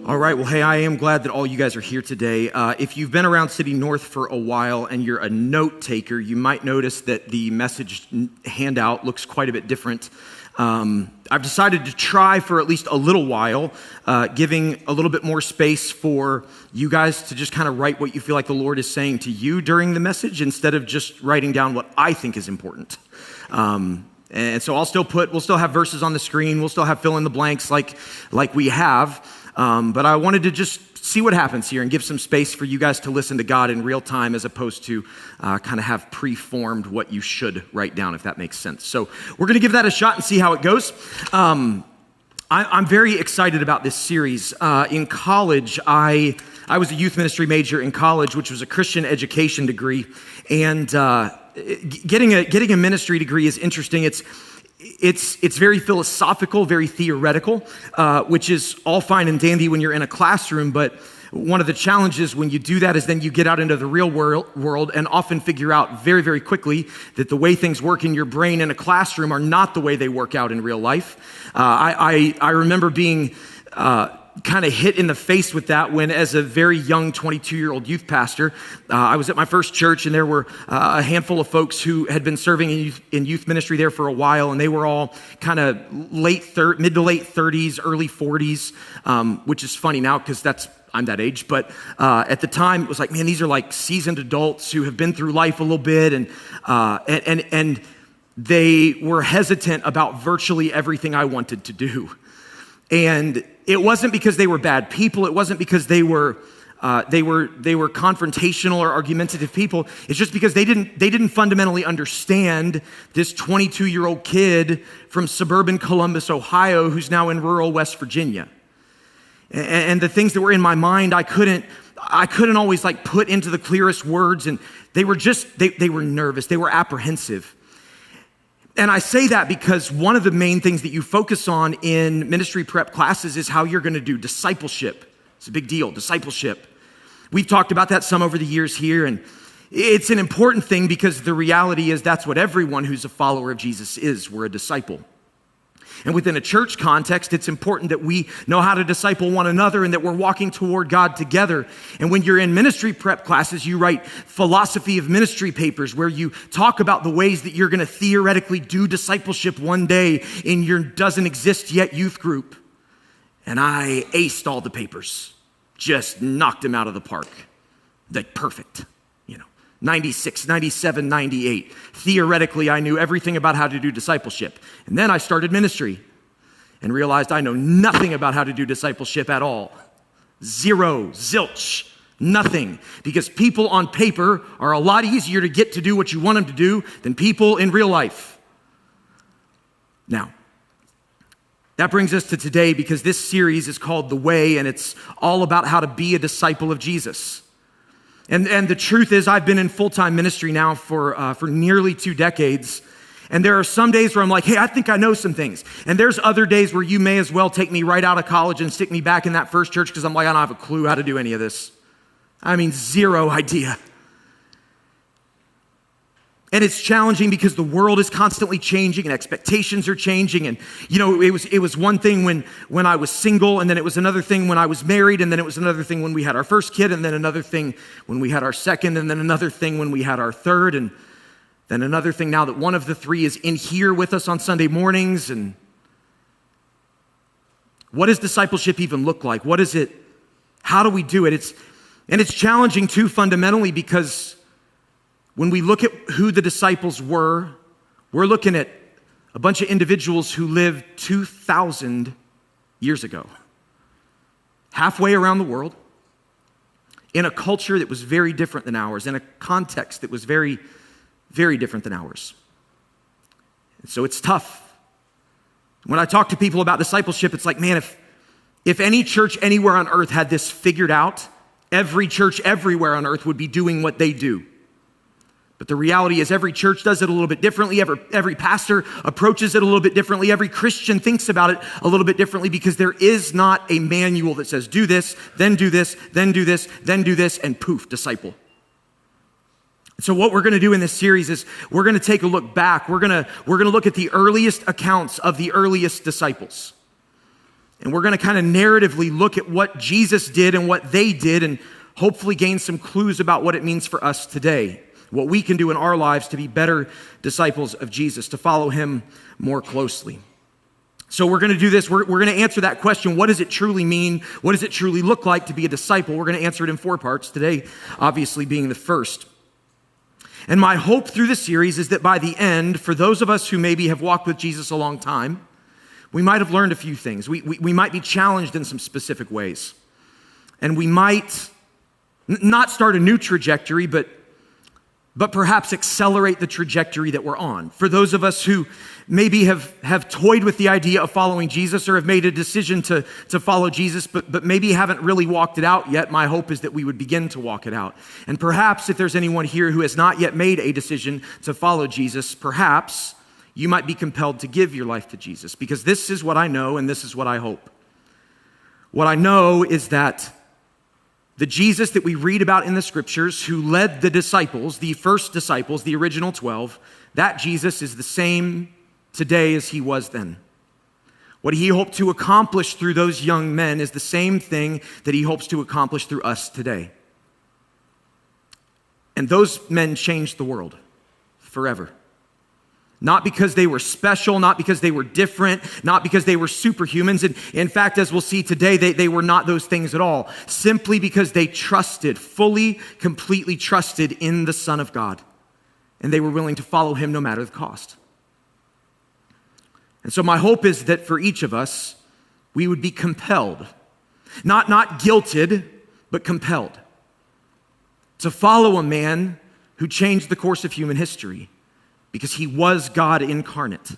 All right, well, hey, I am glad that all you guys are here today. If you've been around City North for a while and you're a note taker, you might notice that the message handout looks quite a bit different. I've decided to try for at least a little while, giving a little bit more space for you guys to just kind of write what you feel like the Lord is saying to you during the message instead of just writing down what I think is important. And so we'll still have verses on the screen. We'll still have fill in the blanks like we have. But I wanted to just see what happens here and give some space for you guys to listen to God in real time as opposed to kind of have preformed what you should write down, if that makes sense. So we're going to give that a shot and see how it goes. I'm very excited about this series. In college, I was a youth ministry major in college, which was a Christian education degree. And getting a ministry degree is interesting. It's very philosophical, very theoretical, which is all fine and dandy when you're in a classroom, but one of the challenges when you do that is then you get out into the real world and often figure out very, very quickly that the way things work in your brain in a classroom are not the way they work out in real life. I remember being kind of hit in the face with that when, as a very young 22-year-old youth pastor, I was at my first church, and there were a handful of folks who had been serving in youth ministry there for a while, and they were all kind of mid to late 30s, early 40s, which is funny now because I'm that age, but at the time it was like, man, these are like seasoned adults who have been through life a little bit, and they were hesitant about virtually everything I wanted to do. And it wasn't because they were bad people. It wasn't because they were confrontational or argumentative people. It's just because they didn't fundamentally understand this 22-year-old kid from suburban Columbus, Ohio, who's now in rural West Virginia. And the things that were in my mind, I couldn't always like put into the clearest words. And they were they were nervous. They were apprehensive. And I say that because one of the main things that you focus on in ministry prep classes is how you're going to do discipleship. It's a big deal, discipleship. We've talked about that some over the years here, and it's an important thing because the reality is that's what everyone who's a follower of Jesus is. We're a disciple. And within a church context, it's important that we know how to disciple one another and that we're walking toward God together. And when you're in ministry prep classes, you write philosophy of ministry papers where you talk about the ways that you're going to theoretically do discipleship one day in your doesn't exist yet youth group. And I aced all the papers, just knocked them out of the park. Like perfect. 96, 97, 98. Theoretically, I knew everything about how to do discipleship. And then I started ministry and realized I know nothing about how to do discipleship at all. Zero, zilch, nothing. Because people on paper are a lot easier to get to do what you want them to do than people in real life. Now, that brings us to today because this series is called The Way, and it's all about how to be a disciple of Jesus. And the truth is, I've been in full-time ministry now for nearly 2 decades. And there are some days where I'm like, hey, I think I know some things. And there's other days where you may as well take me right out of college and stick me back in that first church because I'm like, I don't have a clue how to do any of this. I mean, zero idea. And it's challenging because the world is constantly changing and expectations are changing. And, it was one thing when I was single, and then it was another thing when I was married, and then it was another thing when we had our first kid, and then another thing when we had our second, and then another thing when we had our third, and then another thing now that one of the three is in here with us on Sunday mornings. And what does discipleship even look like? What is it? How do we do it? It's challenging too fundamentally because when we look at who the disciples were, we're looking at a bunch of individuals who lived 2,000 years ago, halfway around the world, in a culture that was very different than ours, in a context that was very, very different than ours. And so it's tough. When I talk to people about discipleship, it's like, man, if any church anywhere on earth had this figured out, every church everywhere on earth would be doing what they do. But the reality is every church does it a little bit differently. Every pastor approaches it a little bit differently. Every Christian thinks about it a little bit differently because there is not a manual that says do this, then do this, then do this, then do this, and poof, disciple. So what we're going to do in this series is we're going to take a look back. We're going to look at the earliest accounts of the earliest disciples. And we're going to kind of narratively look at what Jesus did and what they did and hopefully gain some clues about what it means for us today, what we can do in our lives to be better disciples of Jesus, to follow him more closely. So we're going to do this. We're going to answer that question. What does it truly mean? What does it truly look like to be a disciple? We're going to answer it in 4 parts, today obviously being the first. And my hope through the series is that by the end, for those of us who maybe have walked with Jesus a long time, we might have learned a few things. We might be challenged in some specific ways. And we might not start a new trajectory, but perhaps accelerate the trajectory that we're on. For those of us who maybe have toyed with the idea of following Jesus or have made a decision to follow Jesus, but maybe haven't really walked it out yet, my hope is that we would begin to walk it out. And perhaps if there's anyone here who has not yet made a decision to follow Jesus, perhaps you might be compelled to give your life to Jesus, because this is what I know and this is what I hope. What I know is that the Jesus that we read about in the scriptures, who led the disciples, the first disciples, the original 12, that Jesus is the same today as he was then. What he hoped to accomplish through those young men is the same thing that he hopes to accomplish through us today. And those men changed the world forever. Not because they were special, not because they were different, not because they were superhumans. And in fact, as we'll see today, they were not those things at all. Simply because they trusted, fully, completely trusted in the Son of God. And they were willing to follow him no matter the cost. And so my hope is that for each of us, we would be compelled, not guilted, but compelled to follow a man who changed the course of human history. Because he was God incarnate,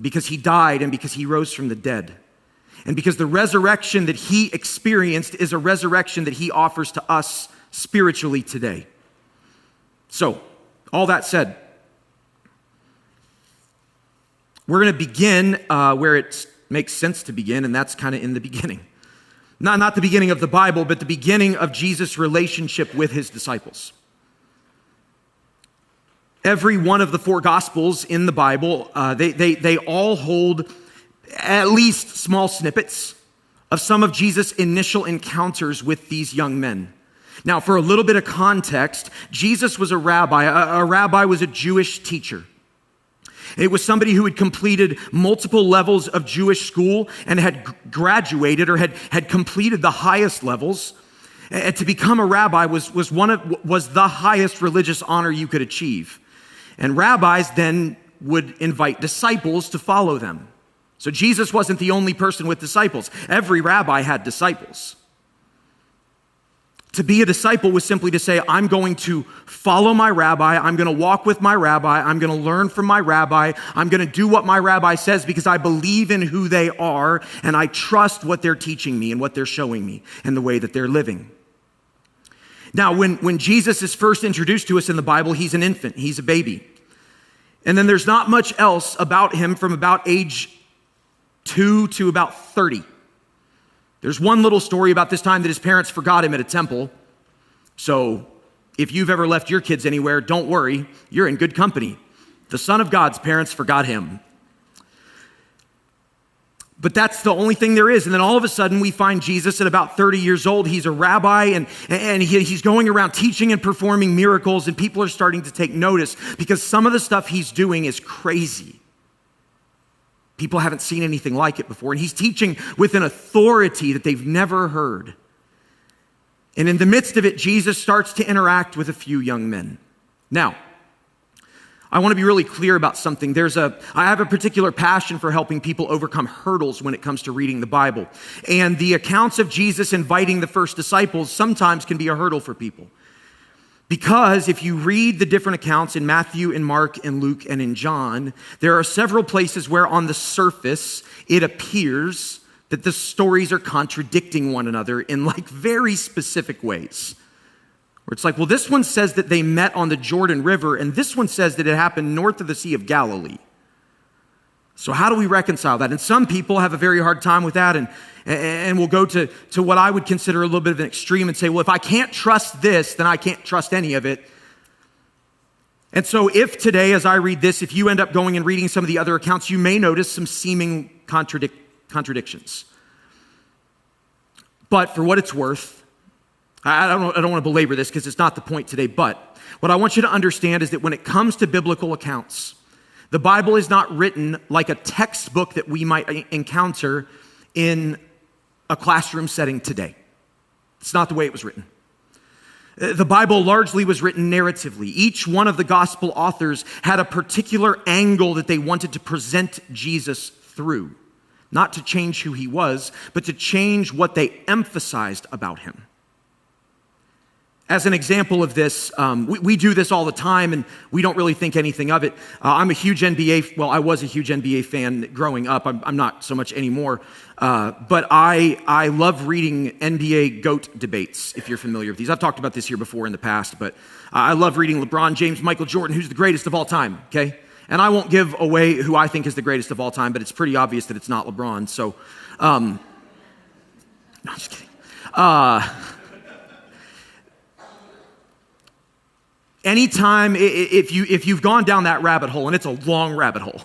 because he died and because he rose from the dead, and because the resurrection that he experienced is a resurrection that he offers to us spiritually today. So, all that said, we're going to begin where it makes sense to begin, and that's kind of in the beginning. Not the beginning of the Bible, but the beginning of Jesus' relationship with his disciples. Every one of the 4 Gospels in the Bible, they all hold at least small snippets of some of Jesus' initial encounters with these young men. Now, for a little bit of context, Jesus was a rabbi. A rabbi was a Jewish teacher. It was somebody who had completed multiple levels of Jewish school and had graduated or had completed the highest levels. And to become a rabbi was the highest religious honor you could achieve. And rabbis then would invite disciples to follow them. So Jesus wasn't the only person with disciples. Every rabbi had disciples. To be a disciple was simply to say, I'm going to follow my rabbi, I'm going to walk with my rabbi, I'm going to learn from my rabbi, I'm going to do what my rabbi says because I believe in who they are and I trust what they're teaching me and what they're showing me and the way that they're living. Now, when Jesus is first introduced to us in the Bible, he's an infant, he's a baby. And then there's not much else about him from about age 2 to about 30. There's one little story about this time that his parents forgot him at a temple. So if you've ever left your kids anywhere, don't worry, you're in good company. The Son of God's parents forgot him. But that's the only thing there is. And then all of a sudden we find Jesus at about 30 years old. He's a rabbi and he's going around teaching and performing miracles, and people are starting to take notice because some of the stuff he's doing is crazy. People haven't seen anything like it before. And he's teaching with an authority that they've never heard. And in the midst of it, Jesus starts to interact with a few young men. Now, I want to be really clear about something. I have a particular passion for helping people overcome hurdles when it comes to reading the Bible. And the accounts of Jesus inviting the first disciples sometimes can be a hurdle for people. Because if you read the different accounts in Matthew, in Mark, in Luke, and in John, there are several places where on the surface it appears that the stories are contradicting one another in like very specific ways. Where it's like, well, this one says that they met on the Jordan River, and this one says that it happened north of the Sea of Galilee. So how do we reconcile that? And some people have a very hard time with that, and will go to what I would consider a little bit of an extreme and say, well, if I can't trust this, then I can't trust any of it. And so if today, as I read this, if you end up going and reading some of the other accounts, you may notice some seeming contradictions. But for what it's worth, I don't want to belabor this because it's not the point today, but what I want you to understand is that when it comes to biblical accounts, the Bible is not written like a textbook that we might encounter in a classroom setting today. It's not the way it was written. The Bible largely was written narratively. Each one of the gospel authors had a particular angle that they wanted to present Jesus through. Not to change who he was, but to change what they emphasized about him. As an example of this, we do this all the time and we don't really think anything of it. I'm a huge I was a huge NBA fan growing up. I'm not so much anymore. But I love reading NBA GOAT debates, if you're familiar with these. I've talked about this here before in the past, but I love reading LeBron James, Michael Jordan, who's the greatest of all time, okay? And I won't give away who I think is the greatest of all time, but it's pretty obvious that it's not LeBron. So, no, I'm just kidding. Anytime, if you've gone down that rabbit hole, and it's a long rabbit hole,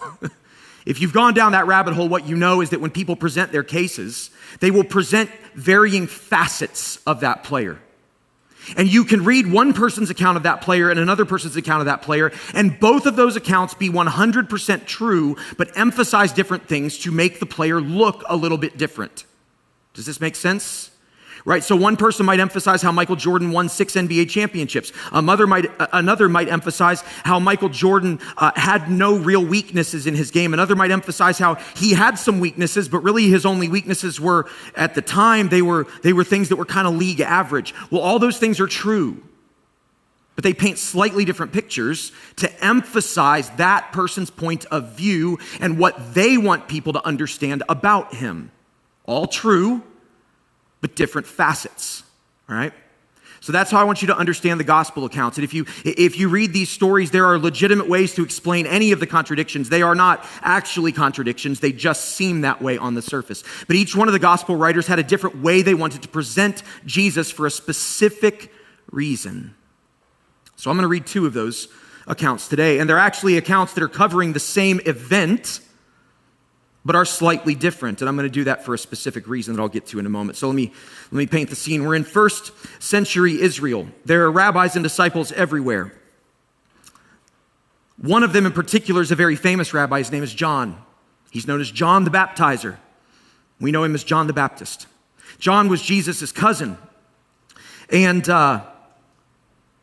if you've gone down that rabbit hole, what you know is that when people present their cases, they will present varying facets of that player. And you can read one person's account of that player and another person's account of that player, and both of those accounts be 100% true, but emphasize different things to make the player look a little bit different. Does this make sense? Right, so one person might emphasize how Michael Jordan won 6 NBA championships. Another might emphasize how Michael Jordan had no real weaknesses in his game. Another might emphasize how he had some weaknesses, but really his only weaknesses were, at the time, they were things that were kind of league average. Well, all those things are true, but they paint slightly different pictures to emphasize that person's point of view and what they want people to understand about him. All true, but different facets, all right? So that's how I want you to understand the gospel accounts. And if you read these stories, there are legitimate ways to explain any of the contradictions. They are not actually contradictions. They just seem that way on the surface. But each one of the gospel writers had a different way they wanted to present Jesus for a specific reason. So I'm going to read 2 of those accounts today. And they're actually accounts that are covering the same event, but are slightly different. And I'm going to do that for a specific reason that I'll get to in a moment. So let me paint the scene. We're in 1st century Israel. There are rabbis and disciples everywhere. One of them in particular is a very famous rabbi. His name is John. He's known as John the Baptizer. We know him as John the Baptist. John was Jesus' cousin. And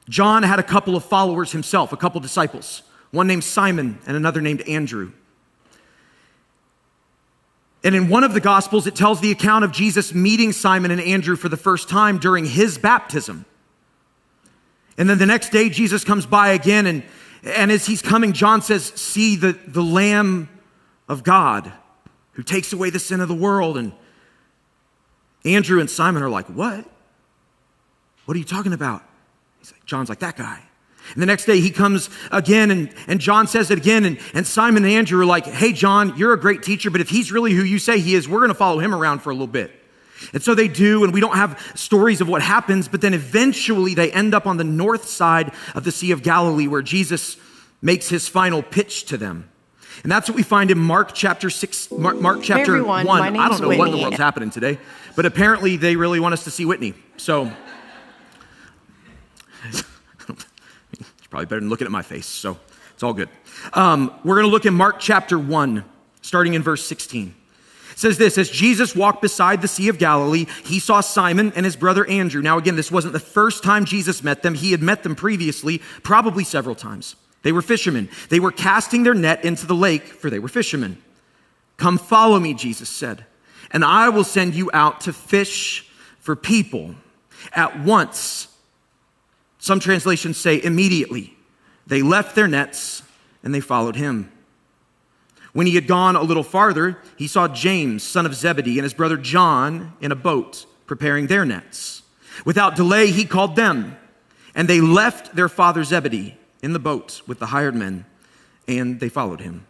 John had a couple of followers himself, a couple disciples. One named Simon and another named Andrew. And in one of the Gospels, it tells the account of Jesus meeting Simon and Andrew for the first time during his baptism. And then the next day, Jesus comes by again, and as he's coming, John says, "See the Lamb of God who takes away the sin of the world." And Andrew and Simon are like, "What? What are you talking about?" John's like, "That guy." And the next day he comes again, and John says it again, and Simon and Andrew are like, "Hey, John, you're a great teacher, but if he's really who you say he is, we're going to follow him around for a little bit." And so they do, and we don't have stories of what happens, but then eventually they end up on the north side of the Sea of Galilee where Jesus makes his final pitch to them. And that's what we find in Mark chapter 6, Mark chapter everyone, 1. my name's I don't know Whitney. what in the world's happening today, but apparently they really want us to see Whitney. So probably better than looking at my face, so it's all good. We're going to look in Mark chapter 1, starting in verse 16. It says this: "As Jesus walked beside the Sea of Galilee, he saw Simon and his brother Andrew." Now again, this wasn't the first time Jesus met them. He had met them previously, probably several times. They were fishermen. They were casting their net into the lake, for they were fishermen. "Come follow me," Jesus said, "and I will send you out to fish for people." At once, some translations say immediately, they left their nets and they followed him. When he had gone a little farther, he saw James, son of Zebedee, and his brother John in a boat preparing their nets. Without delay, he called them, and they left their father Zebedee in the boat with the hired men, and they followed him.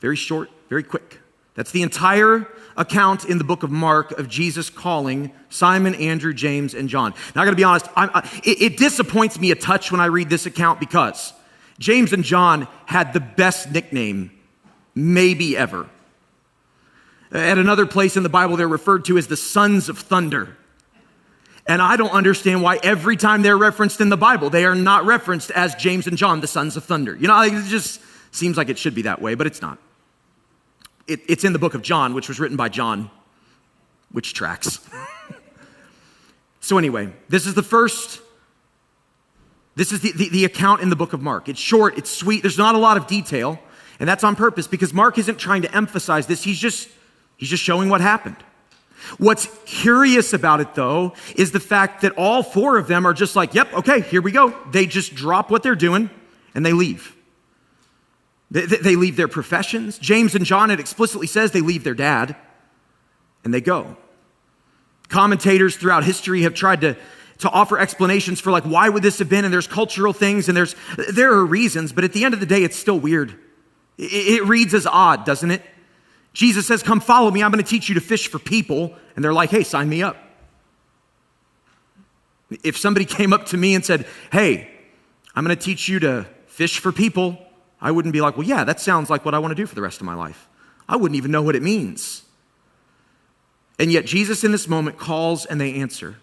Very short, very quick. That's the entire account in the book of Mark of Jesus calling Simon, Andrew, James, and John. Now, I gotta be honest, it disappoints me a touch when I read this account because James and John had the best nickname maybe ever. At another place in the Bible, they're referred to as the sons of thunder. And I don't understand why every time they're referenced in the Bible, they are not referenced as James and John, the sons of thunder. You know, it just seems like it should be that way, but it's not. It's in the book of John, which was written by John, which tracks. So anyway, this is the account in the book of Mark. It's short, it's sweet, there's not a lot of detail, and that's on purpose because Mark isn't trying to emphasize this, he's just showing what happened. What's curious about it, though, is the fact that all four of them are just like, yep, okay, here we go. They just drop what they're doing and they leave. They leave their professions. James and John, it explicitly says they leave their dad and they go. Commentators throughout history have tried to offer explanations for like, why would this have been? And there's cultural things and there are reasons, but at the end of the day, it's still weird. It reads as odd, doesn't it? Jesus says, come follow me. I'm going to teach you to fish for people. And they're like, hey, sign me up. If somebody came up to me and said, hey, I'm going to teach you to fish for people, I wouldn't be like, well, yeah, that sounds like what I want to do for the rest of my life. I wouldn't even know what it means. And yet Jesus in this moment calls and they answer.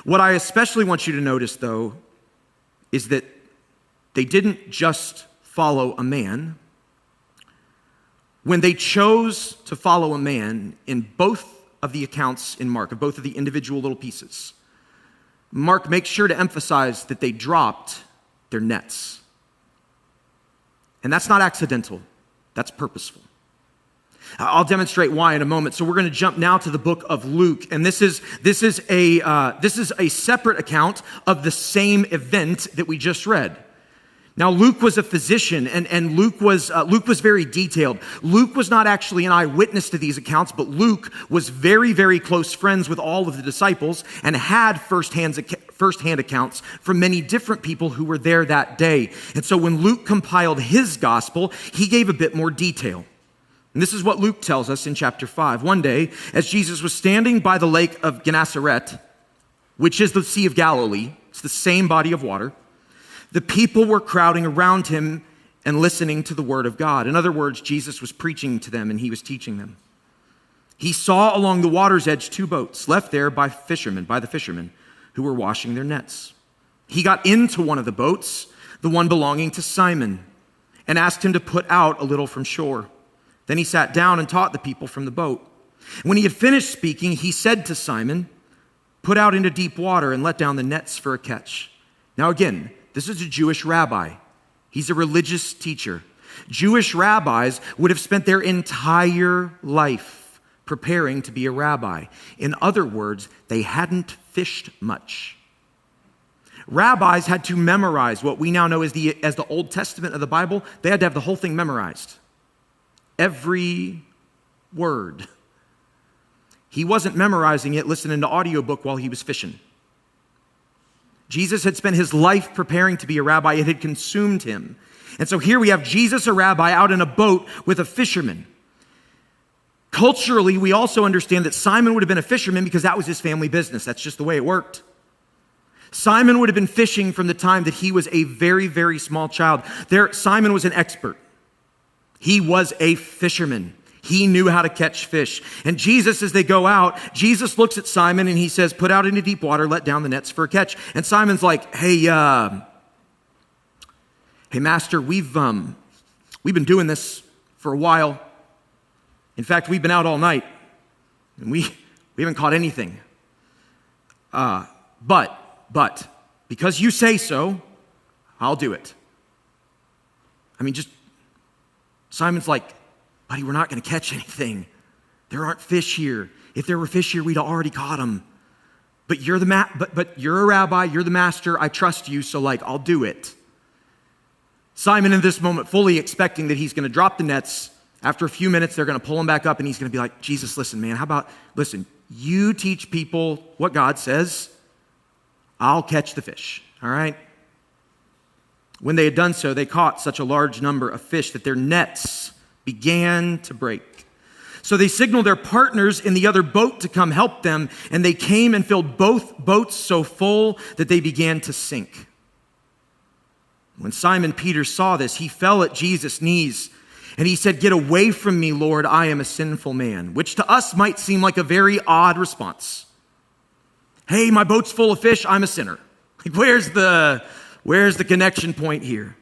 What I especially want you to notice, though, is that they didn't just follow a man. When they chose to follow a man in both of the accounts in Mark, of both of the individual little pieces, Mark makes sure to emphasize that they dropped their nets. And that's not accidental, that's purposeful. I'll demonstrate why in a moment. So we're going to jump now to the book of Luke, and this is a separate account of the same event that we just read. Now, Luke was a physician, and Luke was very detailed. Luke was not actually an eyewitness to these accounts, but Luke was very, very close friends with all of the disciples and had firsthand accounts from many different people who were there that day. And so when Luke compiled his gospel, he gave a bit more detail. And this is what Luke tells us in chapter 5. One day, as Jesus was standing by the lake of Gennesaret, which is the Sea of Galilee, it's the same body of water, the people were crowding around him and listening to the word of God. In other words, Jesus was preaching to them and he was teaching them. He saw along the water's edge 2 boats left there by the fishermen who were washing their nets. He got into one of the boats, the one belonging to Simon, and asked him to put out a little from shore. Then he sat down and taught the people from the boat. When he had finished speaking, he said to Simon, "Put out into deep water and let down the nets for a catch." Now again, this is a Jewish rabbi. He's a religious teacher. Jewish rabbis would have spent their entire life preparing to be a rabbi. In other words, they hadn't fished much. Rabbis had to memorize what we now know as the Old Testament of the Bible. They had to have the whole thing memorized. Every word. He wasn't memorizing it, listening to audiobook while he was fishing. Jesus had spent his life preparing to be a rabbi. It had consumed him. And so here we have Jesus, a rabbi, out in a boat with a fisherman. Culturally, we also understand that Simon would have been a fisherman because that was his family business. That's just the way it worked. Simon would have been fishing from the time that he was a very, very small child. Simon was an expert. He was a fisherman. He knew how to catch fish. And Jesus, as they go out, Jesus looks at Simon and he says, "Put out into deep water, let down the nets for a catch." And Simon's like, hey, master, we've been doing this for a while. In fact, we've been out all night and we haven't caught anything. But because you say so, I'll do it. Simon's like, "Buddy, we're not going to catch anything. There aren't fish here. If there were fish here, we'd already caught them. But you're but you're a rabbi, you're the master. I trust you, so I'll do it." Simon in this moment fully expecting that he's going to drop the nets. After a few minutes, they're going to pull him back up and he's going to be like, "Jesus, listen, man, listen, you teach people what God says. I'll catch the fish, all right?" When they had done so, they caught such a large number of fish that their nets began to break. So they signaled their partners in the other boat to come help them, and they came and filled both boats so full that they began to sink. When Simon Peter saw this, he fell at Jesus' knees And he said, "Get away from me, Lord, I am a sinful man," which to us might seem like a very odd response. Hey, my boat's full of fish, I'm a sinner. Like, where's the connection point here?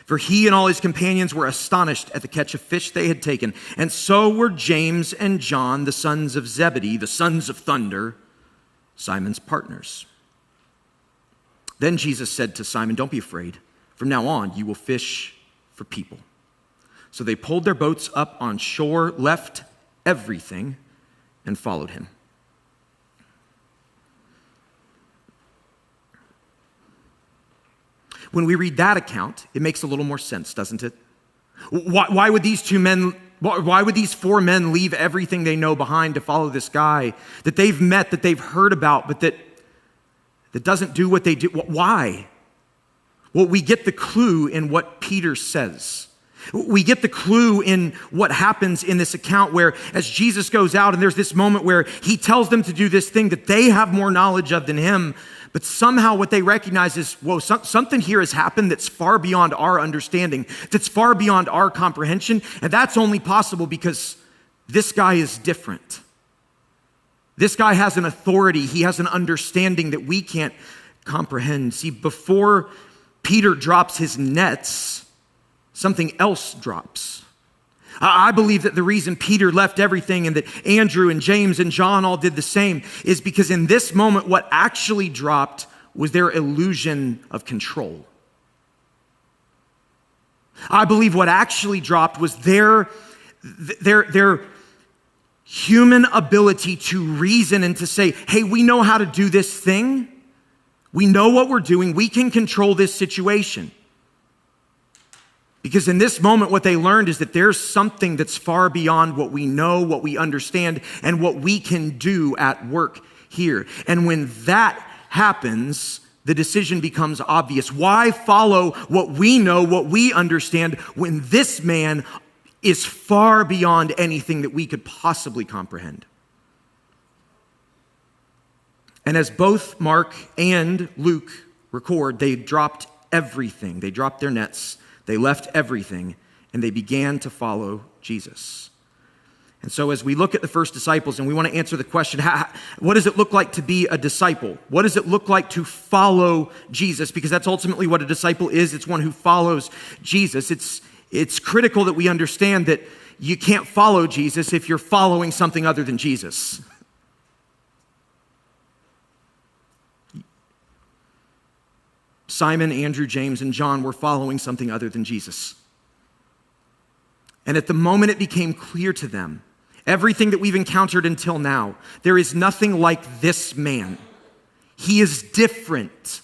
For he and all his companions were astonished at the catch of fish they had taken. And so were James and John, the sons of Zebedee, the sons of thunder, Simon's partners. Then Jesus said to Simon, "Don't be afraid. From now on, you will fish for people." So they pulled their boats up on shore, left everything, and followed him. When we read that account, it makes a little more sense, doesn't it? Why would these four men leave everything they know behind to follow this guy that they've met, that they've heard about, but that doesn't do what they do? Why? Well, we get the clue in what Peter says. We get the clue in what happens in this account where as Jesus goes out and there's this moment where he tells them to do this thing that they have more knowledge of than him, but somehow what they recognize is, whoa, something here has happened that's far beyond our understanding, that's far beyond our comprehension, and that's only possible because this guy is different. This guy has an authority, he has an understanding that we can't comprehend. See, before Peter drops his nets, something else drops. I believe that the reason Peter left everything and that Andrew and James and John all did the same is because in this moment, what actually dropped was their illusion of control. I believe what actually dropped was their human ability to reason and to say, hey, we know how to do this thing. We know what we're doing. We can control this situation. Because in this moment, what they learned is that there's something that's far beyond what we know, what we understand, and what we can do at work here. And when that happens, the decision becomes obvious. Why follow what we know, what we understand, when this man is far beyond anything that we could possibly comprehend? And as both Mark and Luke record, they dropped everything. They dropped their nets. They left everything, and they began to follow Jesus. And so as we look at the first disciples, and we want to answer the question, what does it look like to be a disciple? What does it look like to follow Jesus? Because that's ultimately what a disciple is. It's one who follows Jesus. It's critical that we understand that you can't follow Jesus if you're following something other than Jesus. Simon, Andrew, James, and John were following something other than Jesus. And at the moment it became clear to them, everything that we've encountered until now, there is nothing like this man. He is different.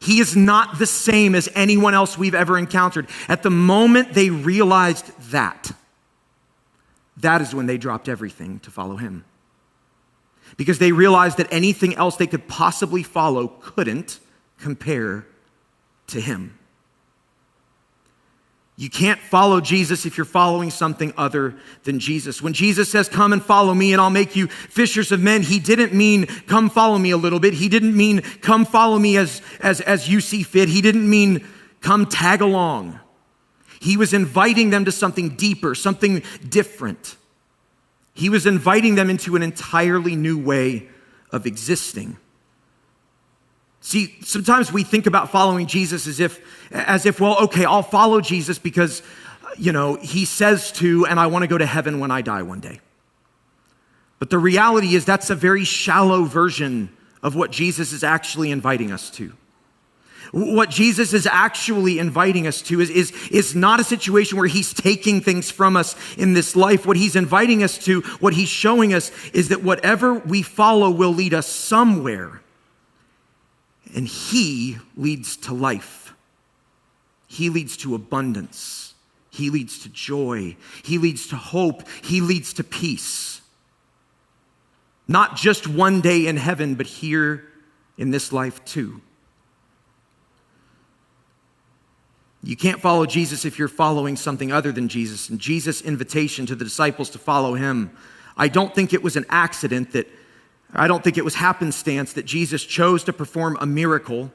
He is not the same as anyone else we've ever encountered. At the moment they realized that is when they dropped everything to follow him. Because they realized that anything else they could possibly follow couldn't compare to him. You can't follow Jesus if you're following something other than Jesus. When Jesus says, "Come and follow me and I'll make you fishers of men," he didn't mean, "Come follow me a little bit." He didn't mean, "Come follow me as you see fit." He didn't mean, "Come tag along." He was inviting them to something deeper, something different. He was inviting them into an entirely new way of existing. See, sometimes we think about following Jesus as if, well, okay, I'll follow Jesus because, he says to, and I want to go to heaven when I die one day. But the reality is that's a very shallow version of what Jesus is actually inviting us to. What Jesus is actually inviting us to is not a situation where he's taking things from us in this life. What he's inviting us to, what he's showing us, is that whatever we follow will lead us somewhere. And he leads to life. He leads to abundance. He leads to joy. He leads to hope. He leads to peace. Not just one day in heaven, but here in this life too. You can't follow Jesus if you're following something other than Jesus. And Jesus' invitation to the disciples to follow him, I don't think it was an accident I don't think it was happenstance that Jesus chose to perform a miracle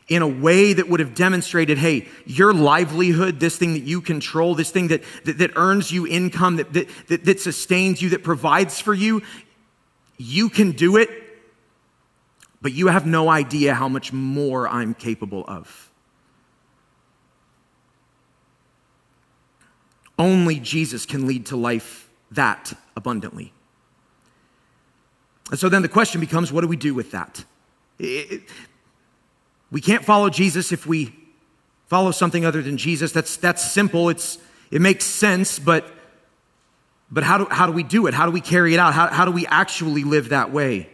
in a way that would have demonstrated, hey, your livelihood, this thing that you control, this thing that earns you income, that sustains you, that provides for you, you can do it, but you have no idea how much more I'm capable of. Only Jesus can lead to life that abundantly. And so then the question becomes, what do we do with that? We can't follow Jesus if we follow something other than Jesus. That's simple. It makes sense, but how do we do it? How do we carry it out? How do we actually live that way?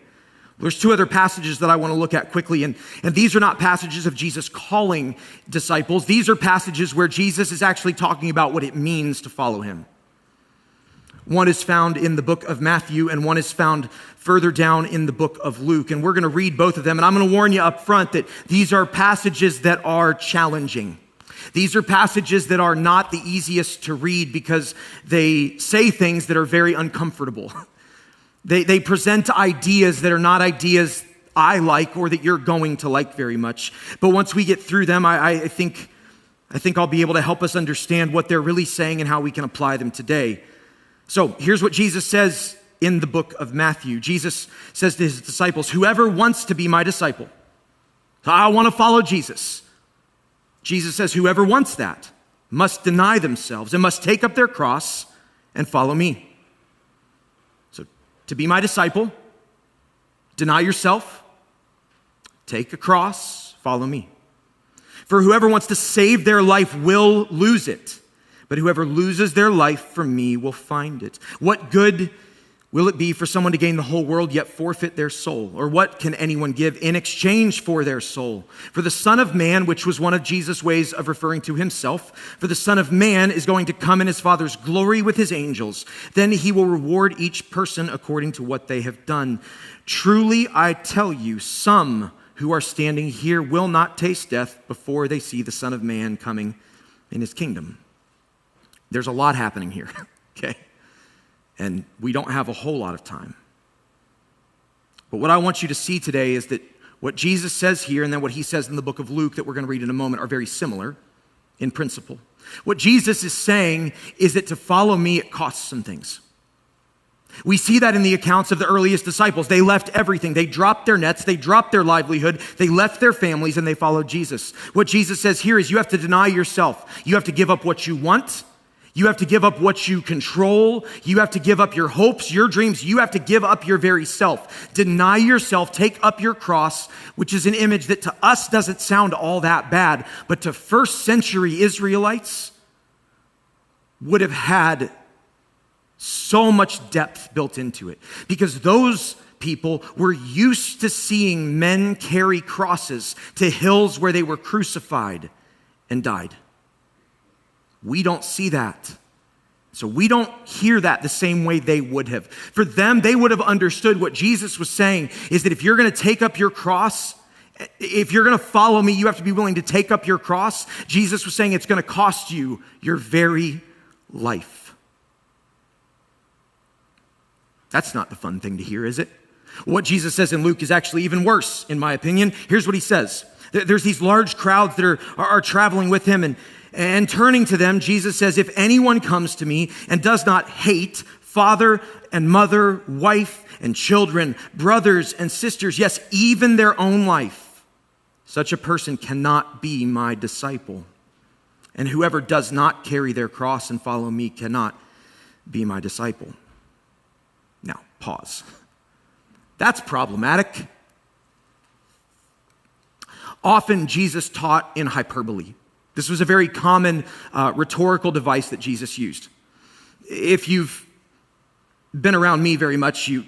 There's two other passages that I want to look at quickly, and these are not passages of Jesus calling disciples. These are passages where Jesus is actually talking about what it means to follow him. One is found in the book of Matthew, and one is found further down in the book of Luke. And we're going to read both of them. And I'm going to warn you up front that these are passages that are challenging. These are passages that are not the easiest to read because they say things that are very uncomfortable. They present ideas that are not ideas I like or that you're going to like very much. But once we get through them, I think I'll be able to help us understand what they're really saying and how we can apply them today. So here's what Jesus says in the book of Matthew. Jesus says to his disciples, whoever wants to be my disciple, so I want to follow Jesus. Jesus says, whoever wants that must deny themselves and must take up their cross and follow me. So to be my disciple, deny yourself, take a cross, follow me. For whoever wants to save their life will lose it. But whoever loses their life for me will find it. What good will it be for someone to gain the whole world yet forfeit their soul? Or what can anyone give in exchange for their soul? For the Son of Man, which was one of Jesus' ways of referring to himself, for the Son of Man is going to come in his Father's glory with his angels. Then he will reward each person according to what they have done. Truly, I tell you, some who are standing here will not taste death before they see the Son of Man coming in his kingdom. There's a lot happening here, okay? And we don't have a whole lot of time. But what I want you to see today is that what Jesus says here and then what he says in the book of Luke that we're going to read in a moment are very similar in principle. What Jesus is saying is that to follow me, it costs some things. We see that in the accounts of the earliest disciples. They left everything. They dropped their nets. They dropped their livelihood. They left their families and they followed Jesus. What Jesus says here is you have to deny yourself. You have to give up what you want. You have to give up what you control. You have to give up your hopes, your dreams. You have to give up your very self. Deny yourself, take up your cross, which is an image that to us doesn't sound all that bad, but to first century Israelites would have had so much depth built into it because those people were used to seeing men carry crosses to hills where they were crucified and died. We don't see that. So we don't hear that the same way they would have. For them, they would have understood what Jesus was saying is that if you're going to take up your cross, if you're going to follow me, you have to be willing to take up your cross. Jesus was saying it's going to cost you your very life. That's not the fun thing to hear, is it? What Jesus says in Luke is actually even worse, in my opinion. Here's what he says. There's these large crowds that are traveling with him, and turning to them, Jesus says, if anyone comes to me and does not hate father and mother, wife and children, brothers and sisters, yes, even their own life, such a person cannot be my disciple. And whoever does not carry their cross and follow me cannot be my disciple. Now, pause. That's problematic. Often Jesus taught in hyperbole. This was a very common rhetorical device that Jesus used. If you've been around me very much, you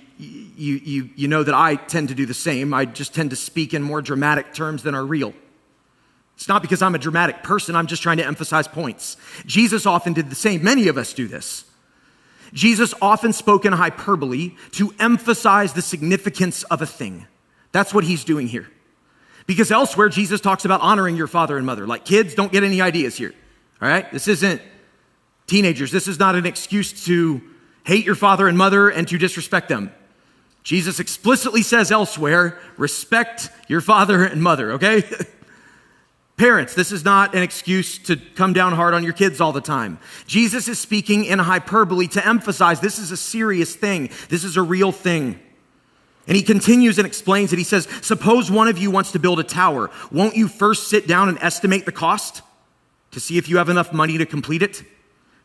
know that I tend to do the same. I just tend to speak in more dramatic terms than are real. It's not because I'm a dramatic person. I'm just trying to emphasize points. Jesus often did the same. Many of us do this. Jesus often spoke in hyperbole to emphasize the significance of a thing. That's what he's doing here. Because elsewhere, Jesus talks about honoring your father and mother. Like, kids, don't get any ideas here, all right? This isn't teenagers. This is not an excuse to hate your father and mother and to disrespect them. Jesus explicitly says elsewhere, respect your father and mother, okay? Parents, this is not an excuse to come down hard on your kids all the time. Jesus is speaking in hyperbole to emphasize this is a serious thing. This is a real thing. And he continues and explains it. He says, suppose one of you wants to build a tower. Won't you first sit down and estimate the cost to see if you have enough money to complete it?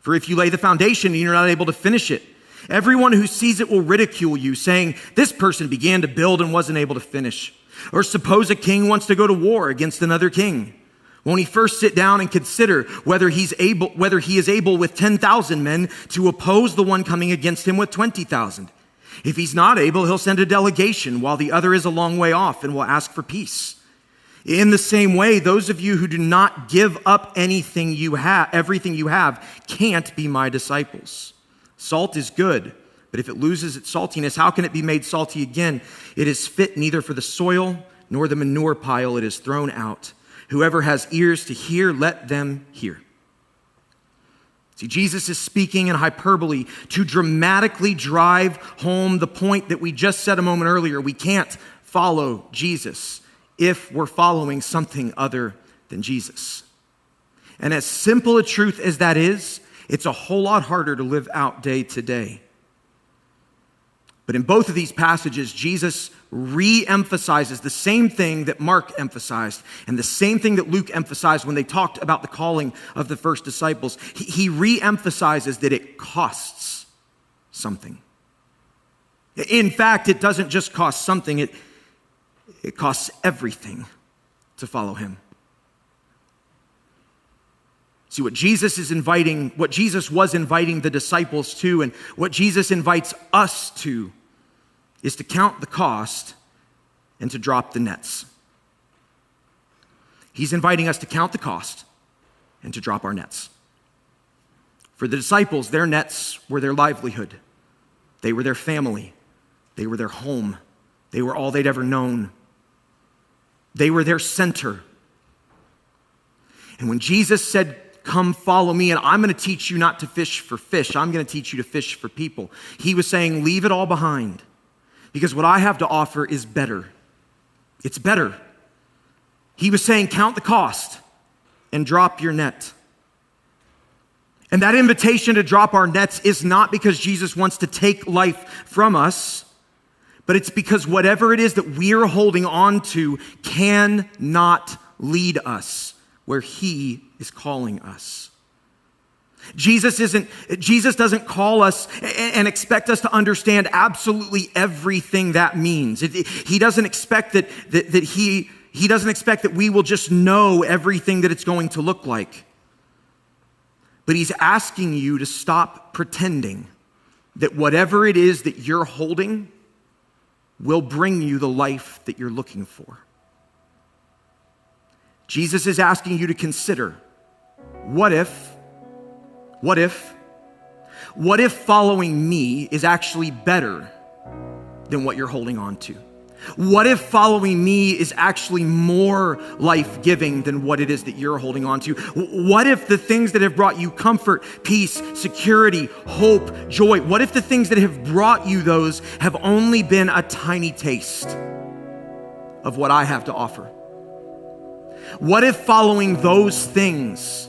For if you lay the foundation and you're not able to finish it, everyone who sees it will ridicule you, saying, this person began to build and wasn't able to finish. Or suppose a king wants to go to war against another king. Won't he first sit down and consider whether he is able with 10,000 men to oppose the one coming against him with 20,000? If he's not able, he'll send a delegation while the other is a long way off and will ask for peace. In the same way, those of you who do not give up everything you have, can't be my disciples. Salt is good, but if it loses its saltiness, how can it be made salty again? It is fit neither for the soil nor the manure pile it is thrown out. Whoever has ears to hear, let them hear. See, Jesus is speaking in hyperbole to dramatically drive home the point that we just said a moment earlier. We can't follow Jesus if we're following something other than Jesus. And as simple a truth as that is, it's a whole lot harder to live out day to day. But in both of these passages, Jesus re-emphasizes the same thing that Mark emphasized and the same thing that Luke emphasized when they talked about the calling of the first disciples. He re-emphasizes that it costs something. In fact, it doesn't just cost something, it costs everything to follow him. See, what Jesus was inviting the disciples to, and what Jesus invites us to, is to count the cost and to drop the nets. He's inviting us to count the cost and to drop our nets. For the disciples, their nets were their livelihood. They were their family. They were their home. They were all they'd ever known. They were their center. And when Jesus said, come follow me, and I'm going to teach you not to fish for fish. I'm going to teach you to fish for people. He was saying, leave it all behind, because what I have to offer is better. It's better. He was saying, count the cost and drop your net. And that invitation to drop our nets is not because Jesus wants to take life from us, but it's because whatever it is that we're holding on to cannot lead us where he is calling us. Jesus doesn't call us and expect us to understand absolutely everything that means. He doesn't expect that he doesn't expect that we will just know everything that it's going to look like. But he's asking you to stop pretending that whatever it is that you're holding will bring you the life that you're looking for. Jesus is asking you to consider, what if following me is actually better than what you're holding on to? What if following me is actually more life-giving than what it is that you're holding on to? What if the things that have brought you comfort, peace, security, hope, joy, what if the things that have brought you those have only been a tiny taste of what I have to offer? What if following those things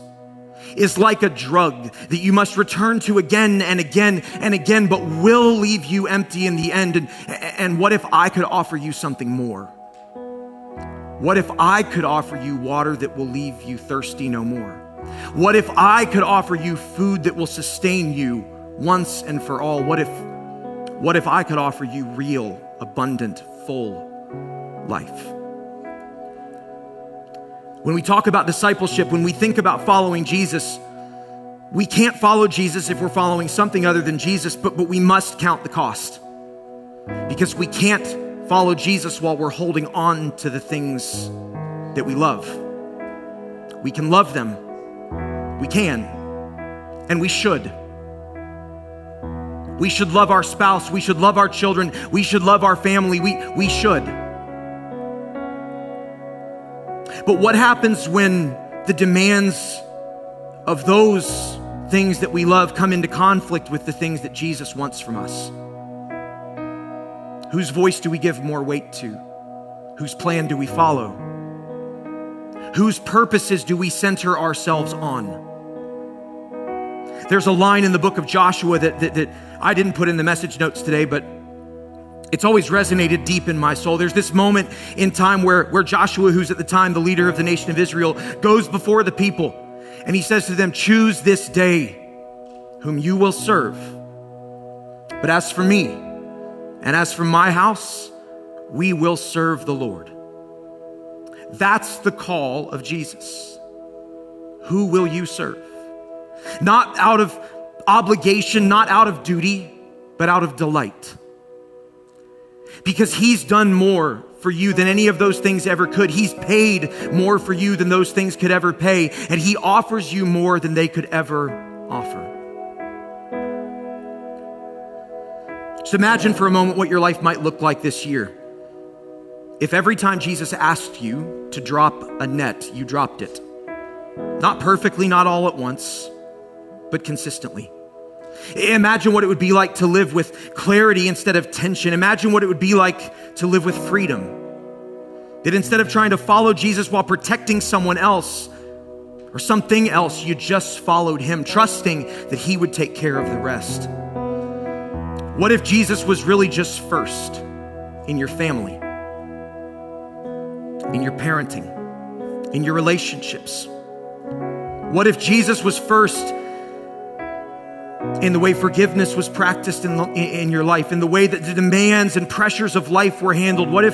is like a drug that you must return to again and again and again, but will leave you empty in the end? And what if I could offer you something more? What if I could offer you water that will leave you thirsty no more? What if I could offer you food that will sustain you once and for all? What if I could offer you real, abundant, full life? When we talk about discipleship, when we think about following Jesus, we can't follow Jesus if we're following something other than Jesus, but we must count the cost. Because we can't follow Jesus while we're holding on to the things that we love. We can love them. We can. And we should. We should love our spouse. We should love our children. We should love our family. We should. But what happens when the demands of those things that we love come into conflict with the things that Jesus wants from us? Whose voice do we give more weight to? Whose plan do we follow? Whose purposes do we center ourselves on? There's a line in the book of Joshua that I didn't put in the message notes today, but it's always resonated deep in my soul. There's this moment in time where Joshua, who's at the time the leader of the nation of Israel, goes before the people and he says to them, choose this day whom you will serve. But as for me and as for my house, we will serve the Lord. That's the call of Jesus. Who will you serve? Not out of obligation, not out of duty, but out of delight. Because he's done more for you than any of those things ever could. He's paid more for you than those things could ever pay. And he offers you more than they could ever offer. Just imagine for a moment what your life might look like this year. If every time Jesus asked you to drop a net, you dropped it. Not perfectly, not all at once, but consistently. Imagine what it would be like to live with clarity instead of tension. Imagine what it would be like to live with freedom. That instead of trying to follow Jesus while protecting someone else or something else, you just followed him, trusting that he would take care of the rest. What if Jesus was really just first in your family, in your parenting, in your relationships? What if Jesus was first in the way forgiveness was practiced in your life, in the way that the demands and pressures of life were handled? What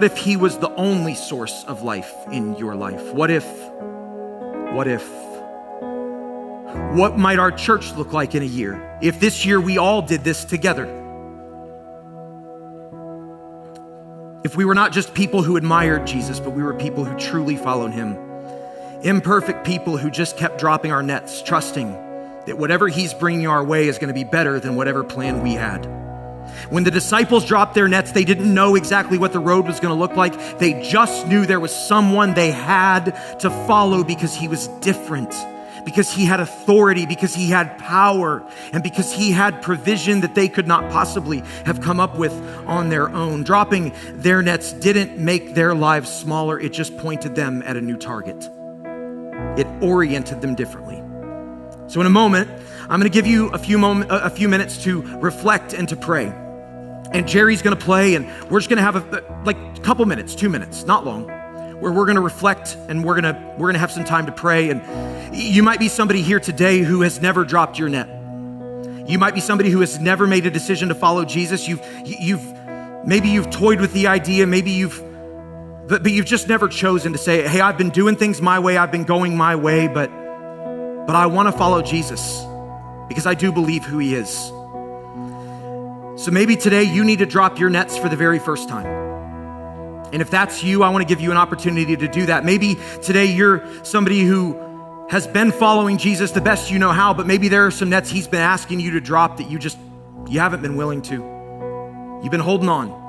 if he was the only source of life in your life? What might our church look like in a year if this year we all did this together? If we were not just people who admired Jesus, but we were people who truly followed him. Imperfect people who just kept dropping our nets, trusting that whatever he's bringing our way is going to be better than whatever plan we had. When the disciples dropped their nets, they didn't know exactly what the road was going to look like. They just knew there was someone they had to follow because he was different, because he had authority, because he had power, and because he had provision that they could not possibly have come up with on their own. Dropping their nets didn't make their lives smaller. It just pointed them at a new target. It oriented them differently. So in a moment, I'm going to give you a few minutes to reflect and to pray. And Jerry's going to play, and we're just going to have a couple minutes, 2 minutes, not long, where we're going to reflect and we're going to have some time to pray. And you might be somebody here today who has never dropped your net. You might be somebody who has never made a decision to follow Jesus. Maybe you've toyed with the idea, but you've just never chosen to say, hey, I've been doing things my way, I've been going my way, but I want to follow Jesus because I do believe who he is. So maybe today you need to drop your nets for the very first time. And if that's you, I want to give you an opportunity to do that. Maybe today you're somebody who has been following Jesus the best you know how, but maybe there are some nets he's been asking you to drop that you haven't been willing to. You've been holding on.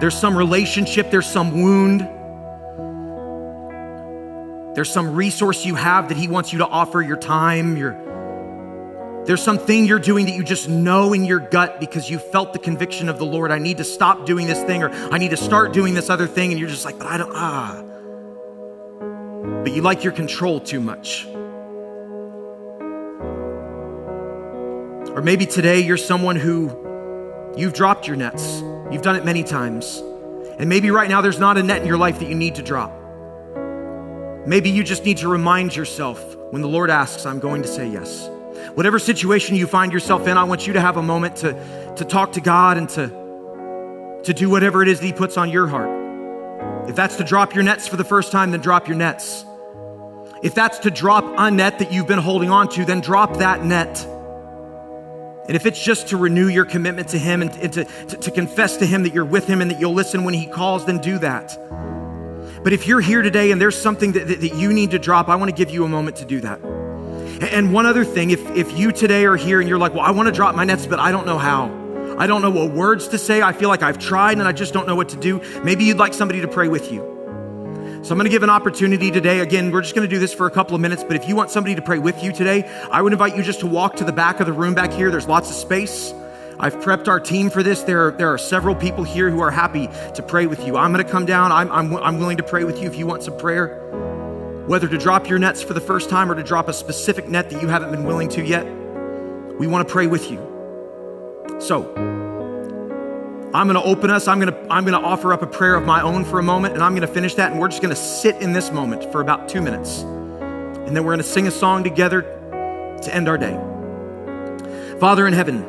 There's some relationship, there's some wound, there's some resource you have that he wants you to offer, your time, there's something you're doing that you just know in your gut because you felt the conviction of the Lord. I need to stop doing this thing, or I need to start doing this other thing. And you're just like, but but you like your control too much. Or maybe today you're someone who you've dropped your nets. You've done it many times. And maybe right now there's not a net in your life that you need to drop. Maybe you just need to remind yourself when the Lord asks, I'm going to say yes. Whatever situation you find yourself in, I want you to have a moment to talk to God and to do whatever it is that he puts on your heart. If that's to drop your nets for the first time, then drop your nets. If that's to drop a net that you've been holding on to, then drop that net. And if it's just to renew your commitment to him and to confess to him that you're with him and that you'll listen when he calls, then do that. But if you're here today and there's something that you need to drop, I want to give you a moment to do that. And one other thing, if you today are here and you're like, well, I want to drop my nets, but I don't know how. I don't know what words to say. I feel like I've tried and I just don't know what to do. Maybe you'd like somebody to pray with you. So I'm going to give an opportunity today. Again, we're just going to do this for a couple of minutes, but if you want somebody to pray with you today, I would invite you just to walk to the back of the room back here. There's lots of space. I've prepped our team for this. There are several people here who are happy to pray with you. I'm going to come down. I'm willing to pray with you if you want some prayer. Whether to drop your nets for the first time or to drop a specific net that you haven't been willing to yet, we want to pray with you. So I'm going to open us. I'm going to offer up a prayer of my own for a moment, and I'm going to finish that, and we're just going to sit in this moment for about 2 minutes. And then we're going to sing a song together to end our day. Father in heaven,